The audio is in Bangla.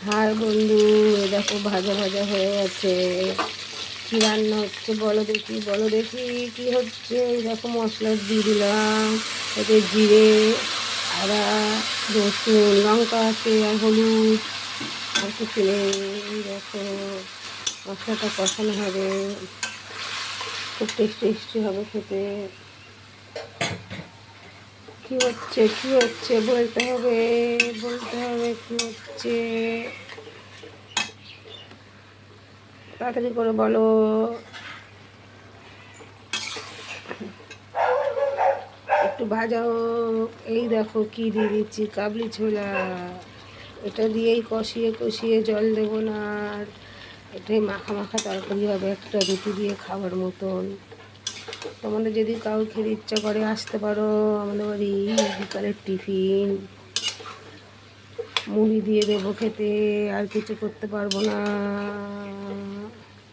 হাই বন্ধু, এ দেখো ভাজা ভাজা হয়ে গেছে। কি রান্না হচ্ছে বলো দেখি, বলো দেখি কি হচ্ছে। এই দেখো মশলা দিয়ে দিলাম, এতে জিরে, আদা, রসুন, লঙ্কা আছে, আর হলুদ, আর কিছু নেই। এই দেখো মশলাটা কষানো হবে, খুব টেস্টি হবে খেতে। কি হচ্ছে কি হচ্ছে বলতে হবে, বলতে হবে কি হচ্ছে, তাড়াতাড়ি করে বলো। একটু ভাজা হোক। এই দেখো কি দিয়ে দিচ্ছি, কাবলি ছোলা। এটা দিয়েই কষিয়ে কষিয়ে জল দেবো না, আর এটাই মাখা মাখা তরকারি হবে, একটা রুটি দিয়ে খাবার মতন। তোমাদের যদি কাউ খেতে ইচ্ছা করে আসতে পারো আমাদের বাড়ি, বিকালের টিফিন। মুড়ি দিয়ে দেবো খেতে, আর কিছু করতে পারবো না।